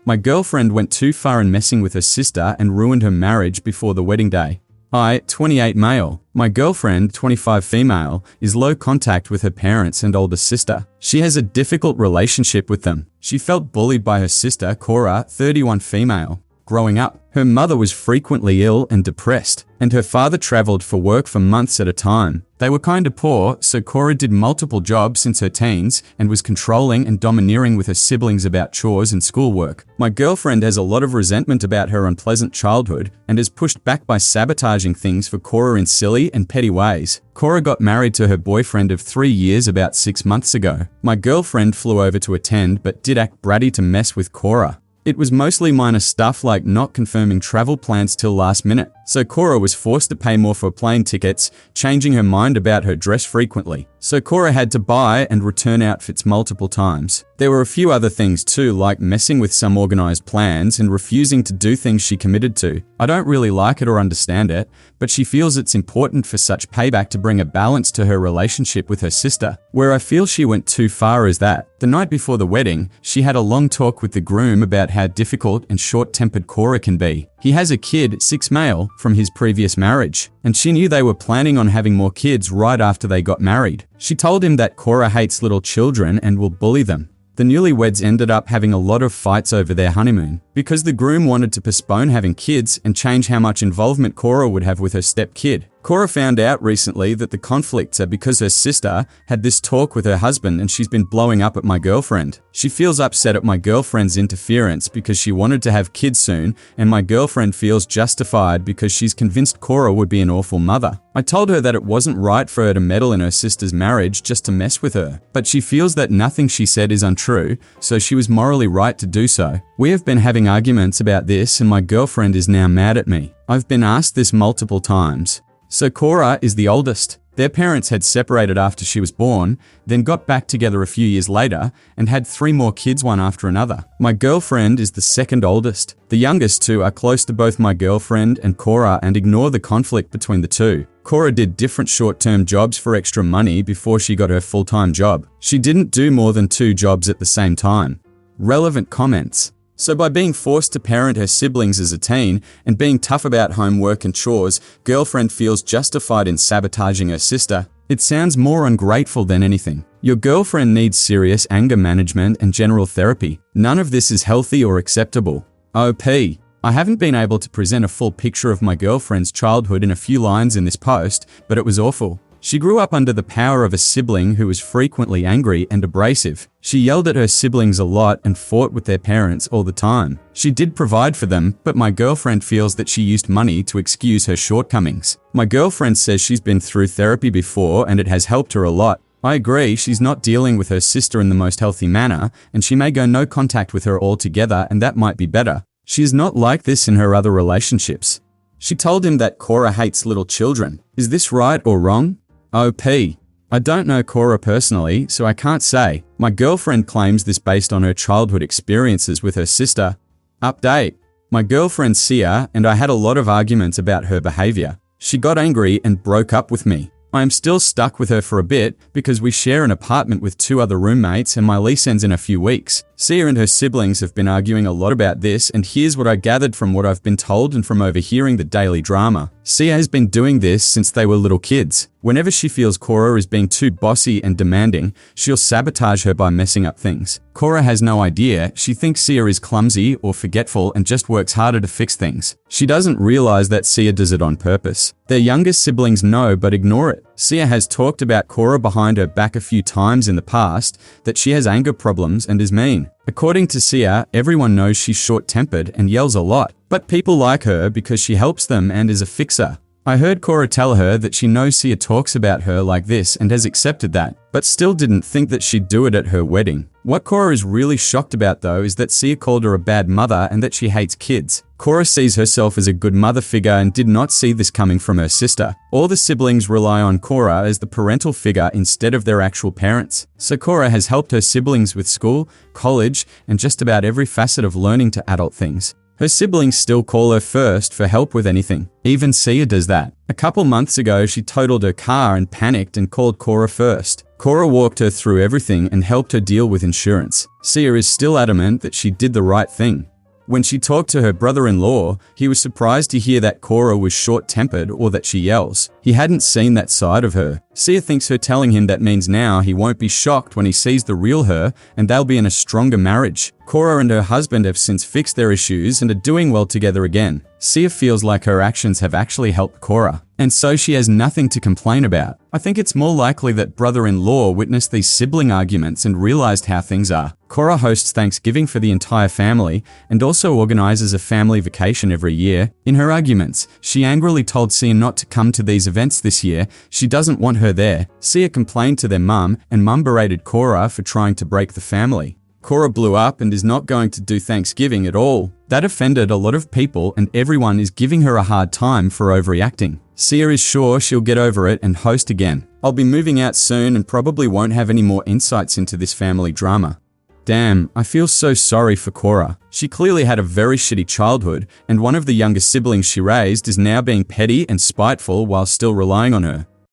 My girlfriend went too far in messing with her sister and ruined her marriage before the wedding day. I, 28 male. My girlfriend, 25 female, is low contact with her parents and older sister. She has a difficult relationship with them. She felt bullied by her sister, Cora, 31 female. Growing up, her mother was frequently ill and depressed, and her father traveled for work for months at a time. They were kinda poor, so Cora did multiple jobs since her teens and was controlling and domineering with her siblings about chores and schoolwork. My girlfriend has a lot of resentment about her unpleasant childhood and is pushed back by sabotaging things for Cora in silly and petty ways. Cora got married to her boyfriend of 3 years about 6 months ago. My girlfriend flew over to attend but did act bratty to mess with Cora. It was mostly minor stuff like not confirming travel plans till last minute, so Cora was forced to pay more for plane tickets, changing her mind about her dress frequently. So Cora had to buy and return outfits multiple times. There were a few other things too, like messing with some organized plans and refusing to do things she committed to. I don't really like it or understand it, but she feels it's important for such payback to bring a balance to her relationship with her sister. Where I feel she went too far is that, the night before the wedding, she had a long talk with the groom about how difficult and short-tempered Cora can be. He has a kid, 6 male, from his previous marriage, and she knew they were planning on having more kids right after they got married. She told him that Cora hates little children and will bully them. The newlyweds ended up having a lot of fights over their honeymoon, because the groom wanted to postpone having kids and change how much involvement Cora would have with her stepkid. Cora found out recently that the conflicts are because her sister had this talk with her husband and she's been blowing up at my girlfriend. She feels upset at my girlfriend's interference because she wanted to have kids soon, and my girlfriend feels justified because she's convinced Cora would be an awful mother. I told her that it wasn't right for her to meddle in her sister's marriage just to mess with her, but she feels that nothing she said is untrue, so she was morally right to do so. We have been having arguments about this and my girlfriend is now mad at me. I've been asked this multiple times. So Cora is the oldest. Their parents had separated after she was born, then got back together a few years later, and had 3 more kids one after another. My girlfriend is the second oldest. The youngest two are close to both my girlfriend and Cora and ignore the conflict between the two. Cora did different short-term jobs for extra money before she got her full-time job. She didn't do more than 2 jobs at the same time. Relevant comments. So by being forced to parent her siblings as a teen and being tough about homework and chores, girlfriend feels justified in sabotaging her sister. It sounds more ungrateful than anything. Your girlfriend needs serious anger management and general therapy. None of this is healthy or acceptable. OP. I haven't been able to present a full picture of my girlfriend's childhood in a few lines in this post, but it was awful. She grew up under the power of a sibling who was frequently angry and abrasive. She yelled at her siblings a lot and fought with their parents all the time. She did provide for them, but my girlfriend feels that she used money to excuse her shortcomings. My girlfriend says she's been through therapy before and it has helped her a lot. I agree, she's not dealing with her sister in the most healthy manner, and she may go no contact with her altogether, and that might be better. She is not like this in her other relationships. She told him that Cora hates little children. Is this right or wrong? OP. I don't know Cora personally, so I can't say. My girlfriend claims this based on her childhood experiences with her sister. Update. My girlfriend Sia and I had a lot of arguments about her behavior. She got angry and broke up with me. I am still stuck with her for a bit because we share an apartment with 2 other roommates and my lease ends in a few weeks. Sia and her siblings have been arguing a lot about this, and here's what I gathered from what I've been told and from overhearing the daily drama. Sia has been doing this since they were little kids. Whenever she feels Cora is being too bossy and demanding, she'll sabotage her by messing up things. Cora has no idea. She thinks Sia is clumsy or forgetful and just works harder to fix things. She doesn't realize that Sia does it on purpose. Their youngest siblings know but ignore it. Sia has talked about Cora behind her back a few times in the past, that she has anger problems and is mean. According to Sia, everyone knows she's short-tempered and yells a lot, but people like her because she helps them and is a fixer. I heard Cora tell her that she knows Sia talks about her like this and has accepted that, but still didn't think that she'd do it at her wedding. What Cora is really shocked about though is that Sia called her a bad mother and that she hates kids. Cora sees herself as a good mother figure and did not see this coming from her sister. All the siblings rely on Cora as the parental figure instead of their actual parents. So Cora has helped her siblings with school, college, and just about every facet of learning to adult things. Her siblings still call her first for help with anything. Even Sia does that. A couple months ago, she totaled her car and panicked and called Cora first. Cora walked her through everything and helped her deal with insurance. Sia is still adamant that she did the right thing. When she talked to her brother-in-law, he was surprised to hear that Cora was short-tempered or that she yells. He hadn't seen that side of her. Sia thinks her telling him that means now he won't be shocked when he sees the real her, and they'll be in a stronger marriage. Cora and her husband have since fixed their issues and are doing well together again. Sia feels like her actions have actually helped Cora, and so she has nothing to complain about. I think it's more likely that brother-in-law witnessed these sibling arguments and realized how things are. Cora hosts Thanksgiving for the entire family and also organizes a family vacation every year. In her arguments, she angrily told Sia not to come to these events this year. She doesn't want her there. Sia complained to their mum, and mum berated Cora for trying to break the family. Cora blew up and is not going to do Thanksgiving at all. That offended a lot of people, and everyone is giving her a hard time for overreacting. Sia is sure she'll get over it and host again. I'll be moving out soon and probably won't have any more insights into this family drama. Damn, I feel so sorry for Cora. She clearly had a very shitty childhood, and one of the younger siblings she raised is now being petty and spiteful while still relying on her.